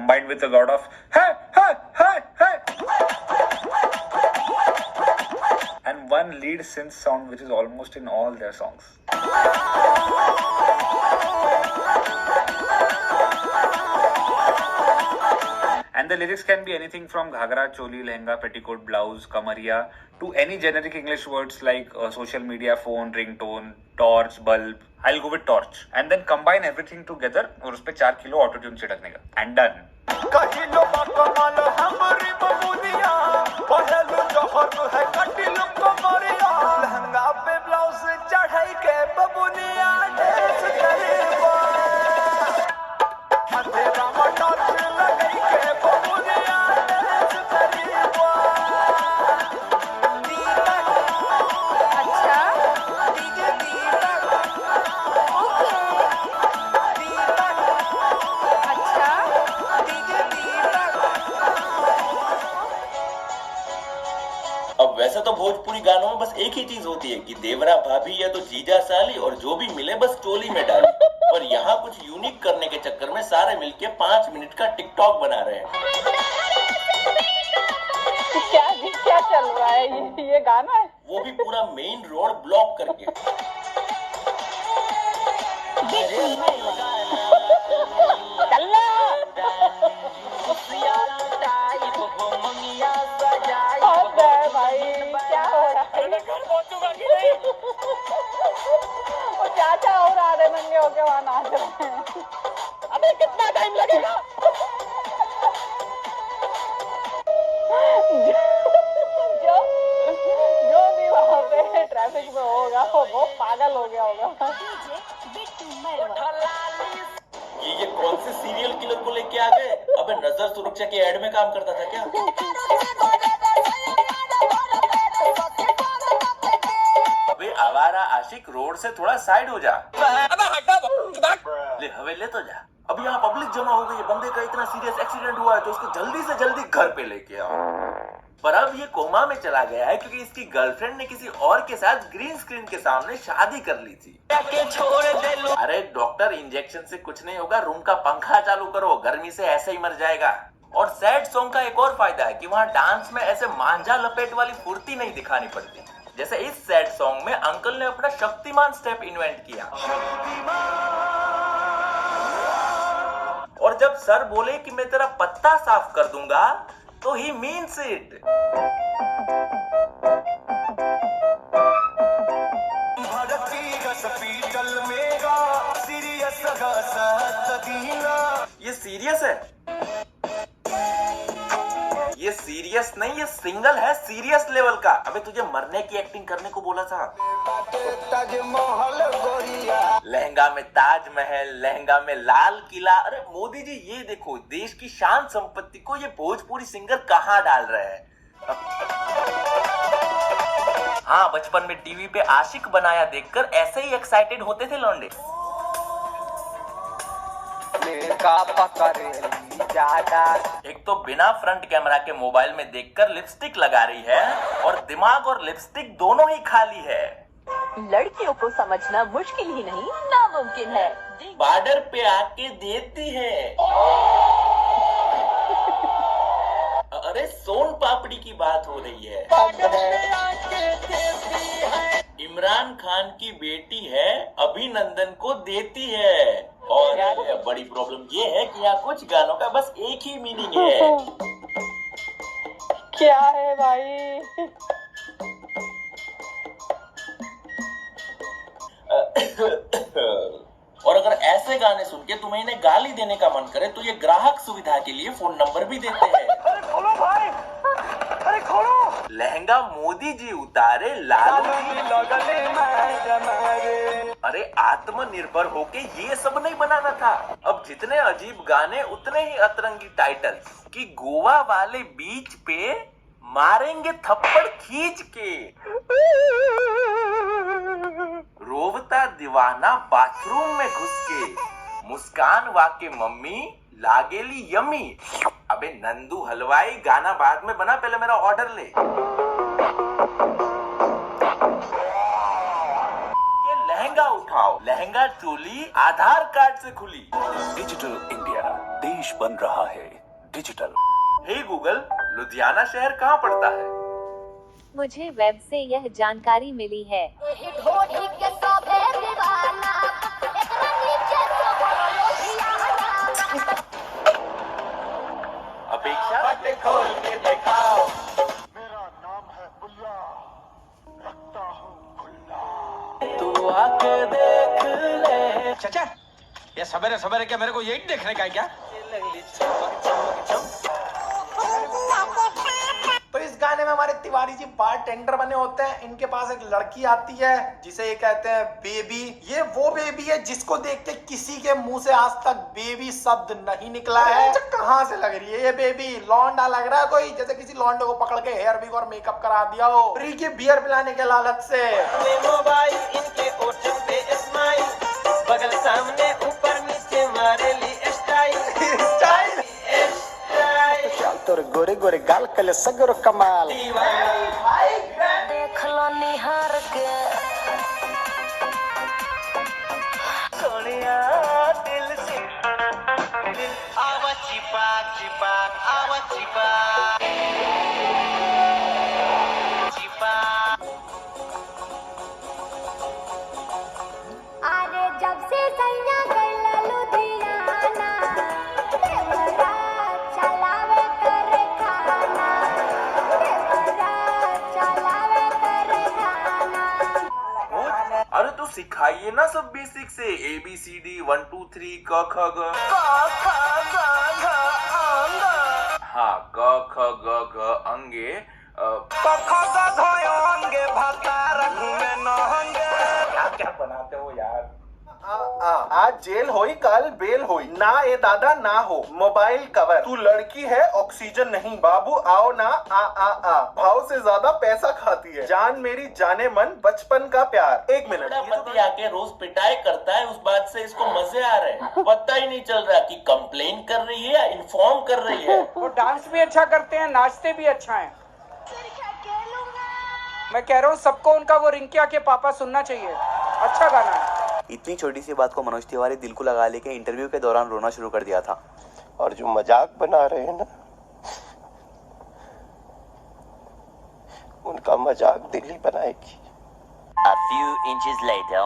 combined with a lot of hey, hey, hey, hey. And one lead synth sound which is almost in all their songs. And the lyrics can be anything from ghagra, choli, lehenga, petticoat, blouse, kamariya to any generic English words like social media, phone, ringtone, torch, bulb. I'll go with torch. And then combine everything together और उस पे 4 kilo auto tune छिड़कने का. And done. अब वैसे तो भोजपुरी गानों में बस एक ही चीज होती है कि देवरा भाभी या तो जीजा साली और जो भी मिले बस चोली में डाली। पर यहाँ कुछ यूनिक करने के चक्कर में सारे मिलके 5 मिनट का टिकटॉक बना रहे हैं। क्या चल रहा है? ये गाना है, वो भी पूरा मेन रोड ब्लॉक करके। भाई क्या हो रहा है? वो चाचा और आधे नंगे होके वहाँ नाच रहे हैं। अबे कितना टाइम लगेगा? जो भी वहाँ पे ट्रैफिक में होगा वो पागल हो गया होगा। ये कौन से सीरियल किलर को लेके आ गए? अबे नजर सुरक्षा के एड में काम करता था क्या? अबे आवारा आशिक, रोड से थोड़ा साइड हो जा। ले हवे ले तो जा। अब यहाँ पब्लिक जमा हो गई है, बंदे का इतना सीरियस एक्सीडेंट हुआ है तो उसको जल्दी से जल्दी घर पे लेके आओ। पर अब ये कोमा में चला गया है क्योंकि इसकी गर्लफ्रेंड ने किसी और के साथ ग्रीन स्क्रीन के सामने शादी कर ली थी। अरे डॉक्टर, इंजेक्शन से कुछ नहीं होगा, रूम का पंखा चालू करो, गर्मी से ऐसे ही मर जाएगा। और सैड सॉन्ग का एक और फायदा है कि वहाँ डांस में ऐसे मांझा लपेट वाली फुर्ती नहीं दिखानी पड़ती। जैसे इस सैड सॉन्ग में अंकल ने अपना शक्तिमान स्टेप इन्वेंट किया। और जब सर बोले कि मैं तेरा पत्ता साफ कर दूंगा तो ही मीन्स इट। ये सीरियस है, ये सीरियस नहीं, ये सिंगल है सीरियस लेवल का। अबे तुझे मरने की एक्टिंग करने को बोला था। लहंगा में ताजमहल, लहंगा में लाल किला। अरे मोदी जी ये देखो, देश की शान संपत्ति को ये भोजपुरी सिंगर कहाँ डाल रहे हैं। हाँ, बचपन में टीवी पे आशिक बनाया देखकर ऐसे ही एक्साइटेड होते थे लौंडे। एक तो बिना फ्रंट कैमरा के मोबाइल में देखकर लिपस्टिक लगा रही है और दिमाग और लिपस्टिक दोनों ही खाली है। लड़कियों को समझना मुश्किल ही नहीं, नामुमकिन है। बॉर्डर पे आके देती है। अरे सोन पापड़ी की बात हो रही है। इमरान खान की बेटी है, अभिनंदन को देती है। और बड़ी प्रॉब्लम ये है कि यहाँ कुछ गानों का बस एक ही मीनिंग है। क्या है भाई? और अगर ऐसे गाने सुन के तुम्हें इन्हें गाली देने का मन करे तो ये ग्राहक सुविधा के लिए फोन नंबर भी देते हैं। अरे खोलो भाई, अरे खोलो। लहंगा मोदी जी उतारे, लालू अरे आत्मनिर्भर होके ये सब नहीं बनाना था। अब जितने अजीब गाने उतने ही अतरंगी टाइटल्स कि गोवा वाले बीच पे मारेंगे थप्पड़ खींच के। रोवता दीवाना बाथरूम में घुस के, मुस्कान वाके मम्मी लागेली यमी। अबे नंदू हलवाई, गाना बाद में बना, पहले मेरा ऑर्डर ले। लहंगा उठाओ, लहंगा चोली आधार कार्ड से खुली। डिजिटल इंडिया, देश बन रहा है डिजिटल। हे गूगल, लुधियाना शहर कहाँ पड़ता है? मुझे वेब से यह जानकारी मिली है। अपेक्षा मेरा नाम है बुल्ला, रखता हूँ खुल्ला। तू आके देख ले। चाचा, ये सवेरे सवेरे क्या मेरे को यही देखने का है क्या? तो इस गाने में हमारे तिवारी जी बार टेंडर बने होते हैं। इनके पास एक लड़की आती है जिसे ये कहते हैं बेबी। ये वो बेबी है जिसको देख के किसी के मुंह से आज तक बेबी शब्द नहीं निकला है। कहाँ से लग रही है ये बेबी? लौंडा लग रहा है कोई, जैसे किसी लौंडे को पकड़ के हेयर विग और मेकअप करा दिया हो फ्री की बियर पिलाने के लालच से। मोबाइल इनके ओठों पे स्माइल, बगल सामने ऊपर नीचे मारे ली स्टाइल। तोर गोरे गोरे गाल कले सगरो कमाल। देख लो निहार के सोनिया दिल से। आवा चिपक चिपक, आवा चिपक चिपक। अरे जब से सैया गइला लुधियाना, देवरा चलावे करे खाना, देवरा चलावे करे खाना। अरे तो सिखाइए ना सब बेसिक से, ABCD 1 2 3 क ख ग। हाँ, क ख ग घ अंगे। क्या क्या बनाते हो यार? आज जेल होई कल बेल होई ना। ए दादा ना हो मोबाइल कवर। तू लड़की है ऑक्सीजन नहीं। बाबू आओ ना। आ भाव से ज्यादा पैसा खाती है जान मेरी जाने मन बचपन का प्यार। एक मिनट, पति आके रोज पिटाई करता है, उस बात से इसको मजे आ रहे हैं। पता ही नहीं चल रहा कि कंप्लेन कर रही है या इन्फॉर्म कर रही है। वो डांस भी अच्छा करते हैं, नाचते भी अच्छा हैं। मैं कह रहा हूँ सबको उनका वो रिंकिया के पापा सुनना चाहिए, अच्छा गाना है। इतनी छोटी सी बात को मनोज तिवारी दिल को लगा लेके इंटरव्यू के दौरान रोना शुरू कर दिया था। और जो मजाक बना रहे हैं ना, उनका मजाक दिल ही बनाएगी। A few inches later.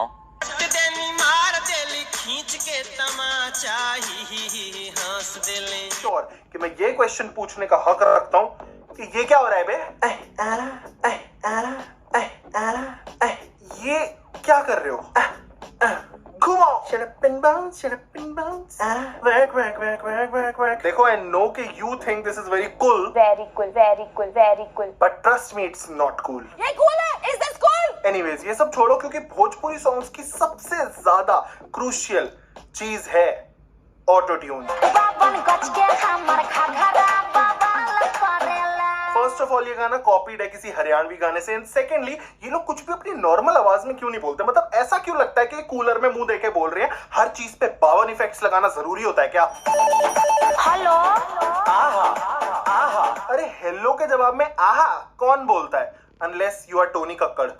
मार देली खींच के तमाचा ही हंस देले। श्योर कि मैं ये क्वेश्चन पूछने का हक रखता हूँ कि ये क्या हो रहा है बे? ये क्या कर रहे हो? घुमाओ। Shut up and bounce, shut up and bounce. Work. देखो, I know कि you think this is very cool. Very cool, very cool, very cool. But trust me, it's not cool. ये cool है? Is this cool? Anyways, ये सब छोड़ो क्योंकि Bhojpuri songs की सबसे ज्यादा क्रूशियल चीज है auto tune. First of all ये गाना कॉपीड है किसी हरियाणवी गाने से। एंड सेकेंडली, ये लोग कुछ भी अपनी नॉर्मल आवाज में क्यों नहीं बोलते? मतलब ऐसा क्यों लगता है कि कूलर में मुंह देके बोल रहे हैं? हर चीज पे 52 इफेक्ट्स लगाना जरूरी होता है क्या? हेलो। आहा आहा। अरे हेलो के जवाब में आहा कौन बोलता है? Unless you are Tony Kakkar.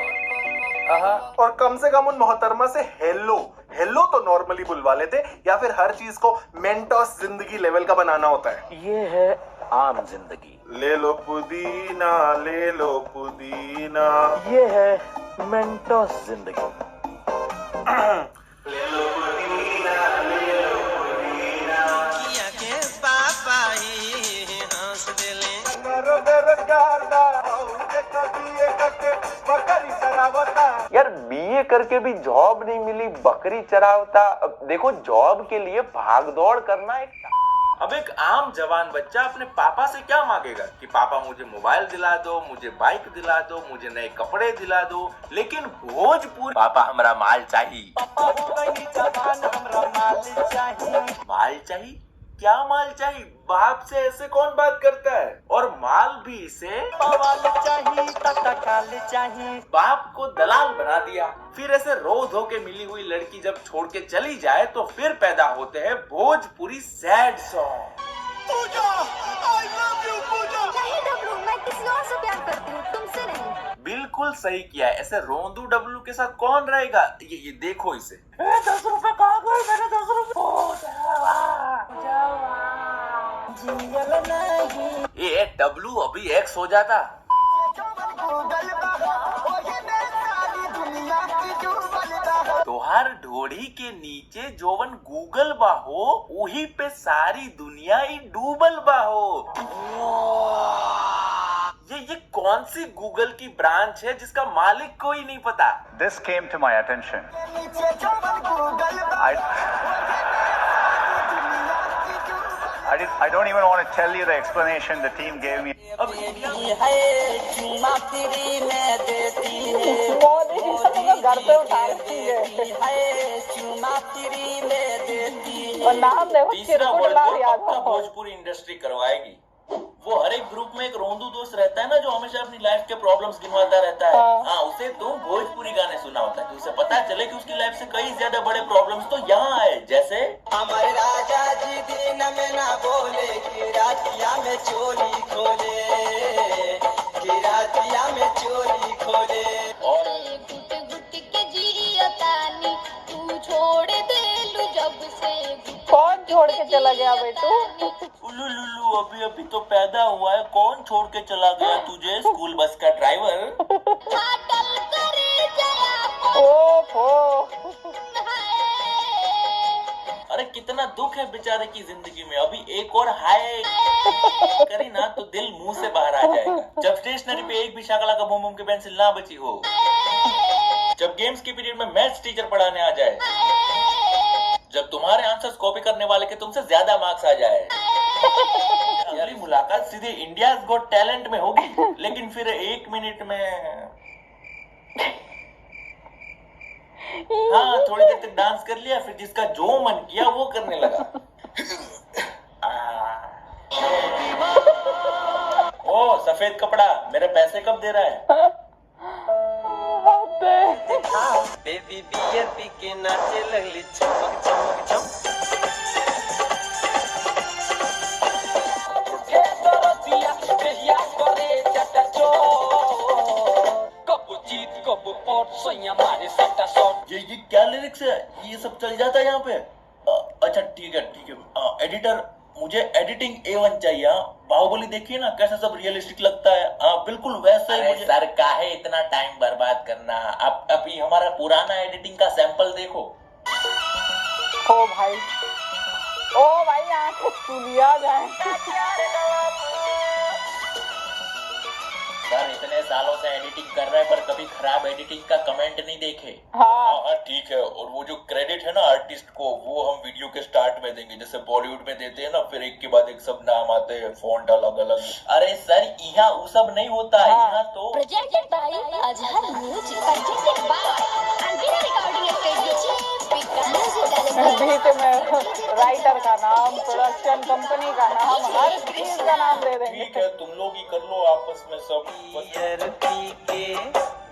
और कम से कम उन मोहतरमा से हेलो हेलो तो नॉर्मली बुलवा लेते, या फिर हर चीज को मेंटोस जिंदगी लेवल का बनाना होता है। ये है आम जिंदगी। ले लो पुदीना, ले लो पुदीना। ये है मेंटोस जिंदगी। ले लो पुदीना, ले लो पुदीना। किया के पापा ही हंस देले। यार BA करके भी जॉब नहीं मिली, बकरी चरावता। अब देखो, जॉब के लिए भाग दौड़ करना एक। अब एक आम जवान बच्चा अपने पापा से क्या मांगेगा कि पापा मुझे मोबाइल दिला दो, मुझे बाइक दिला दो, मुझे नए कपड़े दिला दो। लेकिन भोजपुरी पापा हमरा माल चाहिए। माल चाहिए? क्या माल चाहिए? बाप से ऐसे कौन बात करता है? और माल भी इसे चाहिए। बाप को दलाल बना दिया। फिर ऐसे रो धो के मिली हुई लड़की जब छोड़ के चली जाए तो फिर पैदा होते हैं भोजपुरी सैड सॉन्ग। नहीं डब्लू, मैं किसी और से प्यार करती हूँ, तुमसे नहीं। बिल्कुल बिल्कुल सही किया है। ऐसे रोंदू डब्लू के साथ कौन रहेगा? ये देखो इसे। 10 रुपए कहाँ गए मेरे 10 रुपए? ये डब्लू अभी एक्स हो जाता। तोहार ढोड़ी के नीचे जोवन गूगल बा हो, वही पे सारी दुनिया ही डूबल बा हो। ये कौन सी गूगल की ब्रांच है जिसका मालिक कोई नहीं पता? This came to my attention. I don't even want to tell you the explanation the team gave me. घर पे उठा रखी है और नाम देखो तीसरा चिरकुट वर्ल्ड लाल कप यादव। पक्का भोजपुरी इंडस्ट्री करवाएगी। वो हर एक ग्रुप में एक रोंदू दोस्त रहता है ना, जो हमेशा अपनी लाइफ के प्रॉब्लम्स गिनवाता रहता है। हाँ, उसे तुम भोजपुरी गाने सुना होता है कि उसे पता चले कि उसकी लाइफ से कई ज्यादा बड़े प्रॉब्लम्स तो यहाँ आए। जैसे हमारे राजा जी दिन में ना बोले कि रातिया में चोरी खोले, कि रातिया में चोरी खोले। और घुट घुट के जियतानी तू छोड़ दे लू जब से। कौन छोड़ के चला गया बेटू? उल्लू लुल्लू अभी अभी तो पैदा हुआ है, कौन छोड़ के चला गया तुझे? स्कूल बस का ड्राइवर। फाटल करे जया ओहो अरे कितना दुख है बेचारे की जिंदगी में। अभी एक और हाय करी ना तो दिल मुंह से बाहर आ जाएगा। जब स्टेशनरी पे एक भी शाकला का बूम बूम की पेंसिल ना बची हो, जब गेम्स के पीरियड में मैथ्स टीचर पढ़ाने आ जाए, जब तुम्हारे आंसर्स कॉपी करने वाले के तुमसे ज्यादा मार्क्स आ जाए। अगली मुलाकात सीधे इंडिया गॉट टैलेंट में होगी, लेकिन फिर 1 मिनट में हाँ थोड़ी देर तक डांस कर लिया, फिर जिसका जो मन किया वो करने लगा। ओ सफेद कपड़ा, मेरे पैसे कब दे रहा है? बेबी बियर पी के नाचे लगली चमक चमक चम। ये क्या लिरिक्स है? ये सब चल जाता है यहाँ पे? अच्छा ठीक है एडिटर, मुझे एडिटिंग A1 चाहिए। बाहुबली देखिए ना कैसा सब रियलिस्टिक लगता है। बिल्कुल वैसा ही मुझे। सर काहे इतना टाइम बर्बाद करना, आप अभी हमारा पुराना एडिटिंग का सैंपल देखो। ओ भाई आंखें खुलिया जाए। सर इतने सालों से एडिटिंग कर रहे हैं पर कभी खराब एडिटिंग का कमेंट नहीं देखे। हाँ ठीक है। और वो जो क्रेडिट है ना आर्टिस्ट को, वो हम वीडियो के स्टार्ट में देंगे, जैसे बॉलीवुड में देते हैं ना, फिर एक के बाद एक सब नाम आते हैं, फॉन्ट अलग अलग। अरे सर यहाँ वो सब नहीं होता। यहाँ तो presented by Azhar music, presented by Ambika recording studio, बीच में राइटर का नाम, प्रोडक्शन कंपनी का नाम, हर चीज का नाम दे देंगे। ठीक है, तुम लोग ही कर लो आपस में सब। बियर पी के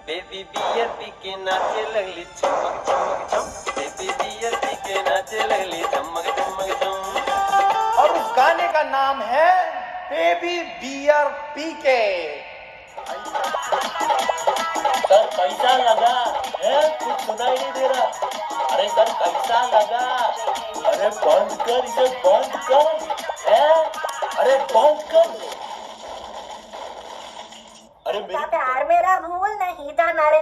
बेबी बियर पी के नाचे लगली चमक चमक चम। बेबी बियर पी के नाचे लगली चमक चमक चम। और उस गाने का नाम है बेबी बियर पी के। सर कैसा लगा है? कुछ सुनाई नहीं दे रहा। अरे सर कैसा लगा? अरे बंद कर इसे, बंद कर है? अरे बंद कर। अरे मेरी प्यार मेरा भूल नहीं जाना रे।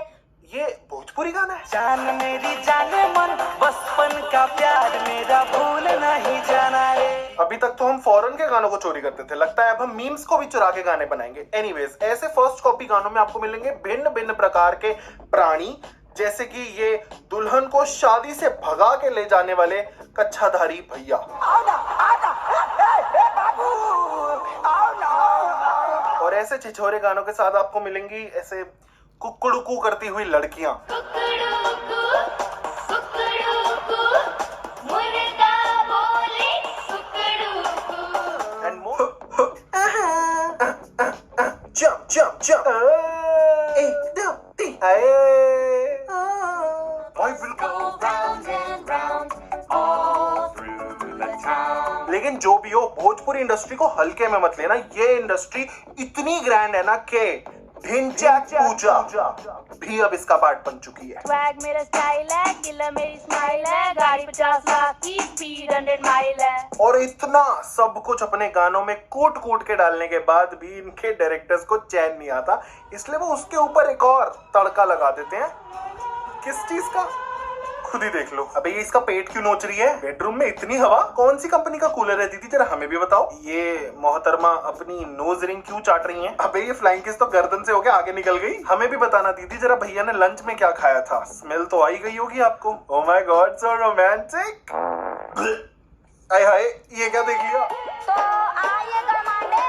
ये भोजपुरी गाना है? जान मेरी जाने मन बचपन का प्यार मेरा भूल नहीं जाना रे। अभी तक तो हम फॉरेन के गानों को चोरी करते थे, लगता है अब हम मीम्स को भी चुरा के गाने बनाएंगे। एनीवेज, ऐसे फर्स्ट कॉपी गानों में आपको मिलेंगे भिन्न भिन्न प्रकार के प्राणी, जैसे कि ये दुल्हन को शादी से भगा के ले जाने वाले कच्छाधारी भैया, और ऐसे छिछोरे गानों के साथ आपको मिलेंगी ऐसे कुकड़ुकू करती हुई लड़कियां। Jump, jump, jump. 1, 2, 3. I will go round and round all through the town. लेकिन जो भी हो, भोजपुरी इंडस्ट्री को हल्के में मत लेना। ये इंडस्ट्री इतनी ग्रैंड है ना कि ढिंचैक पूजा भी अब इसका पार्ट बन चुकी है। स्वैग मेरा स्टाइल है, किलर मेरी स्माइल है, गाड़ी 50 लाख की, स्पीड 100 माइल है। और इतना सब कुछ अपने गानों में कोट कोट के डालने के बाद भी इनके डायरेक्टर्स को चैन नहीं आता, इसलिए वो उसके ऊपर एक और तड़का लगा देते हैं। किस चीज का? खुद ही देख लो। अबे ये इसका पेट क्यों नोच रही है? बेडरूम में इतनी हवा? कौन सी कंपनी का कूलर है दीदी, जरा हमें भी बताओ। ये मोहतरमा अपनी नोज रिंग क्यों चाट रही हैं? अबे ये फ्लाइंग किस तो गर्दन से होके आगे निकल गई। हमें भी बताना दीदी जरा, भैया ने लंच में क्या खाया था? स्मेल तो आई गई होगी आपको। Oh my God, so romantic. आय हाय, ये क्या देख लिया? तो आइए गरमाने,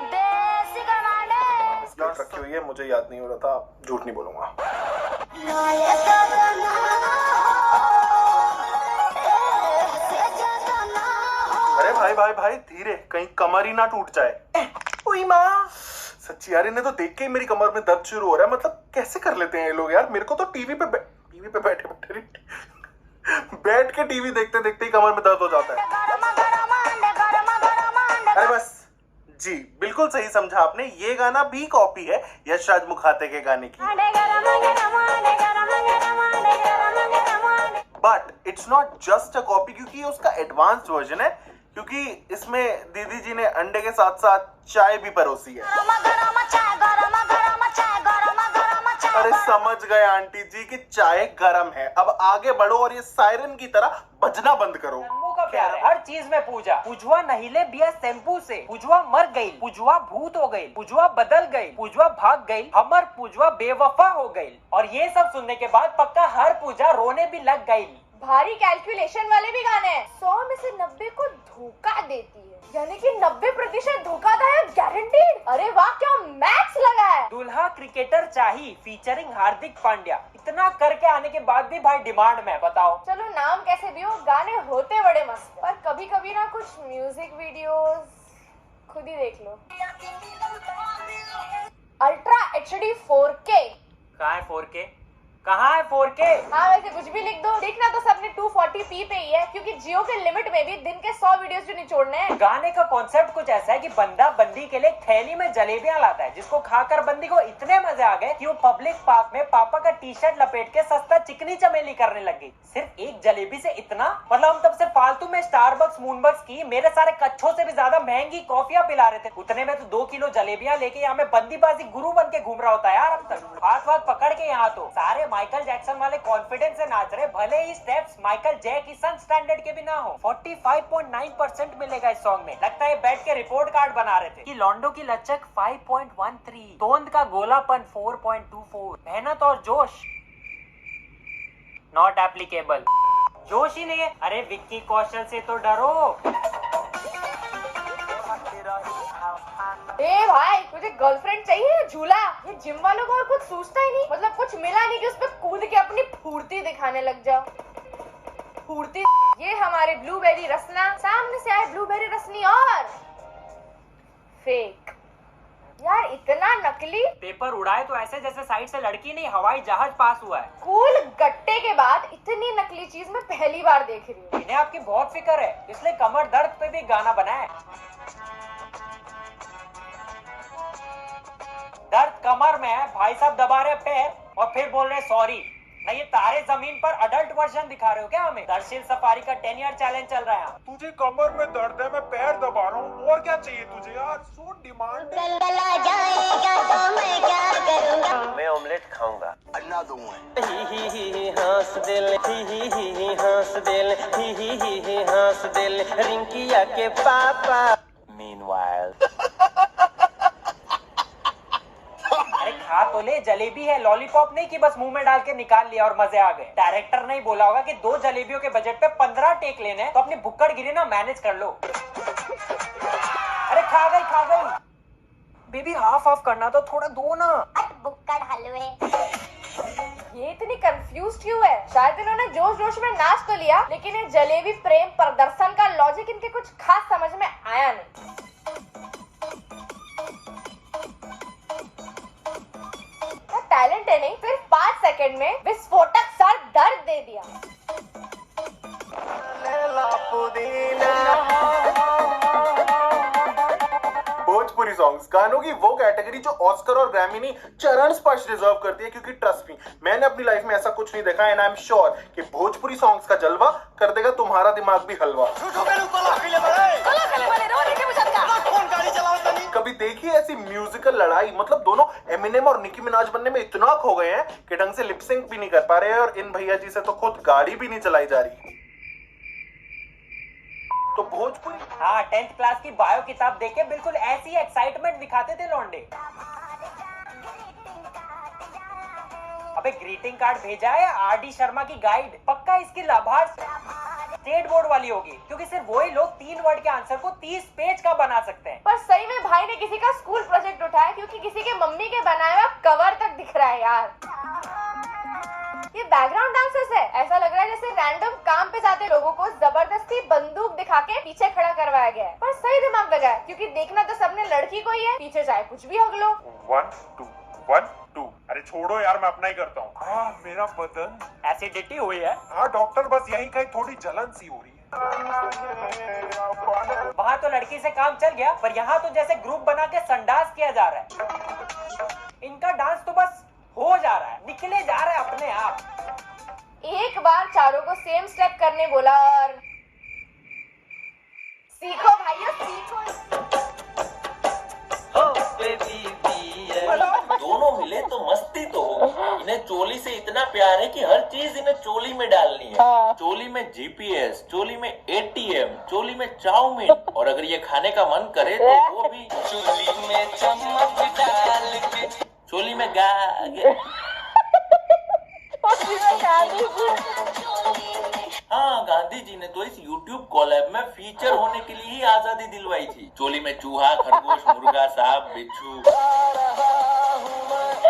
देसी गरमाने। स्टार्ट रखी हुई है, मुझे याद नहीं हो रहा था, झूठ नहीं बोलूंगा। अरे भाई भाई भाई धीरे, कहीं कमर ही ना टूट जाए। ओई माँ, सच्ची यार, इन्हें तो देख के ही मेरी कमर में दर्द शुरू हो रहा है। मतलब कैसे कर लेते हैं ये लोग यार? मेरे को तो टीवी पे बैठे बैठ के टीवी देखते देखते ही कमर में दर्द हो जाता है। अरे बस जी, बिल्कुल सही समझा आपने, ये गाना भी कॉपी है यश राज मुखाते के गाने की। But it's not just a copy, क्योंकि ये उसका एडवांस वर्जन है, क्योंकि इसमें दीदी जी ने अंडे के साथ साथ चाय भी परोसी है। अरे समझ गए आंटी जी कि चाय गरम है। अब आगे बढ़ो और ये सायरन की तरह बजना बंद करो। का प्यार है, हर चीज में पूजा। पुजवा नहिले बिया शैम्पू से, पुजवा मर गई, पुजवा भूत हो गई, पुजवा बदल गई, पुजवा भाग गई, हमर पुजवा बेवफा हो गई। और ये सब सुनने के बाद पक्का हर पूजा रोने भी लग गई। भारी कैलकुलेशन वाले भी गाने हैं। 100 में से 90 को धोखा देती है, यानी कि 90% धोखादायक गारंटीड। अरे वाह, क्या मैक्स लगा है। दूल्हा क्रिकेटर चाहिए फीचरिंग हार्दिक पांड्या। इतना करके आने के बाद भी भाई डिमांड में, बताओ। चलो नाम कैसे भी हो, गाने होते बड़े मस्त, पर कभी कभी ना कुछ म्यूजिक वीडियोस खुद ही देख लो। Ultra HD 4K। कहाँ है 4K? कहाँ है 4K? हाँ वैसे कुछ भी लिख दो, देखना तो सबने 240p पे ही है, क्योंकि जियो के लिमिट में भी दिन के 100 वीडियोस जो निचोड़ने हैं। गाने का कॉन्सेप्ट कुछ ऐसा है कि बंदा बंदी के लिए थैली में जलेबियां लाता है, जिसको खाकर बंदी को इतने मजे आ गए कि वो पब्लिक पार्क में पापा का टी-शर्ट लपेट के सस्ता चिकनी चमेली करने लगी। सिर्फ एक जलेबी से इतना, मतलब हम तब से फालतू में स्टारबक्स मूनबक्स की मेरे सारे कच्छों से भी ज्यादा महंगी कॉफियां पिला रहे थे। उतने में तो 2 किलो जलेबियां लेके यहाँ में बंदीबाजी गुरु बन के घूम रहा होता है यार। अब तक हाथ पकड़ के यहाँ तो सारे माइकल जैक्सन वाले कॉन्फिडेंस से नाच रहे, भले ही स्टेप्स माइकल जैक्सन स्टैंडर्ड के भी ना हो। 45.9% मिलेगा इस सॉन्ग में। लगता है बैठ के रिपोर्ट कार्ड बना रहे थे कि लॉन्डो की लचक 5.13, तोंद का गोलापन 4.24, मेहनत और जोश नॉट एप्लीकेबल। जोश ही नहीं है। अरे विक्की कौशल से तो डरो। ए भाई, तुझे गर्लफ्रेंड चाहिए या झूला? ये जिम वालों को और कुछ सूझता ही नहीं, मतलब कुछ मिला नहीं कि उस पर कूद के अपनी फुर्ती दिखाने लग जाओ। फुर्ती। ये हमारे ब्लूबेरी रसना, सामने से आए ब्लूबेरी रसनी और फेक। यार इतना नकली। पेपर उड़ाए तो ऐसे जैसे साइड से लड़की नहीं हवाई जहाज पास हुआ है। कूल गट्टे के बाद इतनी नकली चीज मैं पहली बार देख रही हूँ। इन्हें आपकी बहुत फिक्र है, इसलिए कमर दर्द पे भी गाना बनाया। दर्द कमर में है, भाई साहब दबा रहे पैर और फिर बोल रहे सॉरी। नहीं ये तारे जमीन पर अडल्ट वर्जन दिखा रहे हो क्या हमें? दर्शील सफारी का 10 ईयर चैलेंज चल रहा है। तुझे कमर में दर्द है, मैं पैर दबा रहा हूँ, और क्या चाहिए तुझे यार? So demand. मैं ऑमलेट खाऊंगा। अन्ना दूंगा। ही हंस दिल, ही हंस दिल, ही हंस दिल, रिंकिया के पापा। मीनवाइल अरे खा तो ले, जलेबी है, लॉलीपॉप नहीं कि बस मुंह में डाल के निकाल लिया और मजे आ गए। डायरेक्टर ने बोला होगा कि 2 जलेबियों के बजट पे 15 टेक लेने हैं, तो अपनी भुक्कड़ गिरी ना मैनेज कर लो। अरे खा गई। बेबी हाफ करना तो थोड़ा दो ना। बुक्कड़ हलवे। ये इतनी कंफ्यूज क्यों है? शायद इन्होंने जोश जोश में नाच तो लिया, लेकिन ये जलेबी प्रेम प्रदर्शन का लॉजिक इनके कुछ खास समझ में आया नहीं। टैलेंट है नहीं, सिर्फ 5 सेकंड में विस्फोटक सर दर्द दे दिया। भोजपुरी भोजपुरी सॉन्ग्स, गानों की वो कैटेगरी जो ऑस्कर और ग्रैमी नहीं चरण स्पर्श रिजर्व करती है, क्योंकि ट्रस्ट मी, मैंने अपनी लाइफ में ऐसा कुछ नहीं देखा एंड आई एम श्योर कि भोजपुरी सॉन्ग्स का जलवा कर देगा तुम्हारा दिमाग भी हलवा। कभी देखी ऐसी म्यूजिकल लड़ाई? मतलब दोनों एमिनेम और निकी मिनाज बनने में इतना खो गए हैं कि ढंग से लिपसिंक भी नहीं कर पा रहे हैं, और इन भैया जी से तो खुद गाड़ी भी नहीं चलाई जा रही। तो भोजपुरी, हाँ 10th क्लास की बायो किताब देख के बिल्कुल ऐसी एक्साइटमेंट दिखाते थे लौंडे। अबे ग्रीटिंग कार्ड भेजा है आरडी शर्मा की गाइड, पक्का इसकी लाभार्थ स्टेट बोर्ड वाली होगी, क्योंकि सिर्फ वही लोग 3 वर्ड के आंसर को 30 पेज का बना सकते हैं। पर सही में भाई ने किसी का स्कूल प्रोजेक्ट उठाया, क्योंकि किसी के मम्मी के बनाए हुए कवर तक दिख रहा है यार। ये बैकग्राउंड डांसर्स है, ऐसा लग रहा है जैसे रैंडम काम पे जाते लोगों को जबरदस्ती बंदूक दिखा के पीछे खड़ा करवाया गया है। पर सही दिमाग लगा है, क्योंकि देखना तो सबने लड़की को ही है, पीछे चाहे कुछ भी हग लो। 1 2 1 2। अरे छोड़ो यार, मैं अपना ही करता हूँ। हाँ मेरा बदन एसिडिटी हुई है। हाँ डॉक्टर, बस यही कहीं थोड़ी जलन सी हो रही है। वहाँ तो लड़की से काम चल गया, पर यहाँ तो जैसे ग्रुप बना के संडास किया जा रहा है। इनका डांस तो बस हो जा रहा है, निकले जा रहा है अपने आप। एक बार चारों को सेम स्टेप करने बोला और सीखो भाइयों सीखो। दोनों मिले तो मस्ती तो होगी। इन्हें चोली से इतना प्यार है कि हर चीज इन्हें चोली में डालनी है। हाँ। चोली में जीपीएस, चोली में एटीएम, चोली में चाउमीन, और अगर ये खाने का मन करे तो वो भी चोली में चम्मच डाल के, चोली में हाँ गांधी जी ने तो इस YouTube कॉलैब में फीचर होने के लिए ही आजादी दिलवाई थी। चोली में चूहा, खरगोश, मुर्गा, सांप, बिच्छू।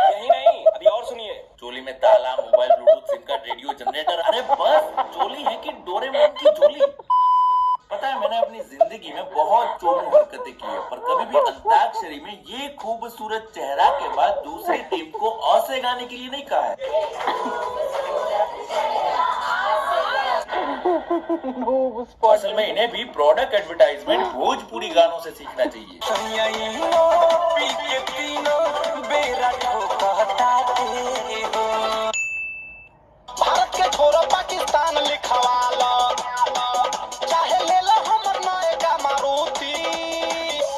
यही नहीं, अभी और सुनिए, चोली में ताला, mobile, Bluetooth, SIM card, radio, generator. अरे बस चोली है कि डोरेमोन की झोली। पता है मैंने अपनी जिंदगी में बहुत चोमू हरकतें की है, पर कभी भी अंताक्षरी में ये खूबसूरत चेहरा के बाद दूसरी टीम को औसे गाने के लिए नहीं कहा है। असल में इन्हें भी प्रोडक्ट एडवर्टाइजमेंट भोजपुरी गानों से सीखना चाहिए। भारत के छोरो पाकिस्तान लिखवाला, चाहे ले लो हमर नएगा मारुति,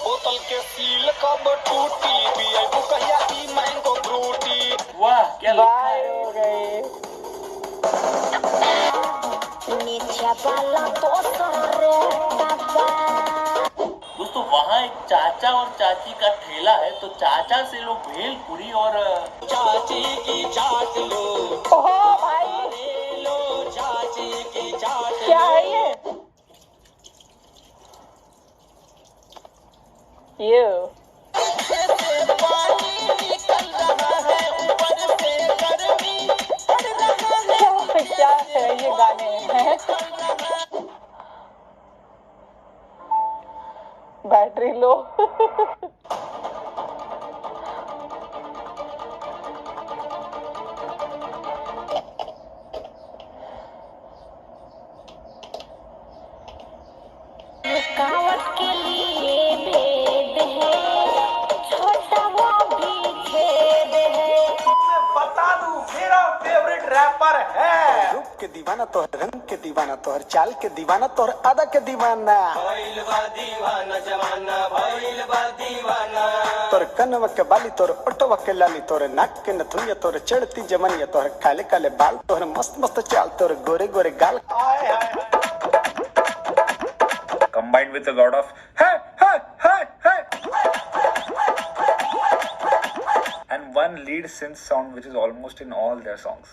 बोतल के सील कब टूटी, पिए को कहिया की मैंगो फ्रूटी। वाह क्या लिखा है। दोस्तों वहाँ एक चाचा और चाची का ठेला है, तो चाचा से लो भेल पूरी और चाची की चाट लो। ओह भाई, लो चाची की चाट। क्या है ये? क्या है ये गाने? Battery low. के लिए भेद है, छोटा वो भी छेद है। मैं बता दूं, मेरा फेवरेट रैपर है। रूप के दीवाना तो रंग के दीवाना तो हर चाल के दीवाना तो हर अदा के दीवाना, दीवाना जमाना भइल बा दीवाना। तोर कनवा के बाली तोर ओटवा के लाली तोर नाक के नथुनिया तोर चढ़ती जमनिया तोर काले काले बाल तोर मस्त मस्त चाल तोर गोरे गोरे गाल। Combined with a lot of hey, hey, hey, hey, and one lead synth sound which is almost in all their songs.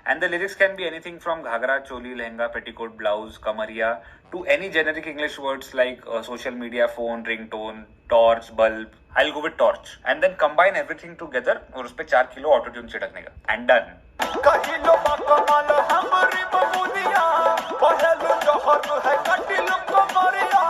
And the lyrics can be anything from ghagra, choli, lehenga, petticoat, blouse, kamariya to any generic English words like social media, phone, ringtone, torch, bulb. I'll go with torch. And then combine everything together और उस पे 4 kilo auto tune छिड़कने का. And done. कहिलो बकमाल हमरी बबुनिया, पहलू जहर है कटिलो कमरिया।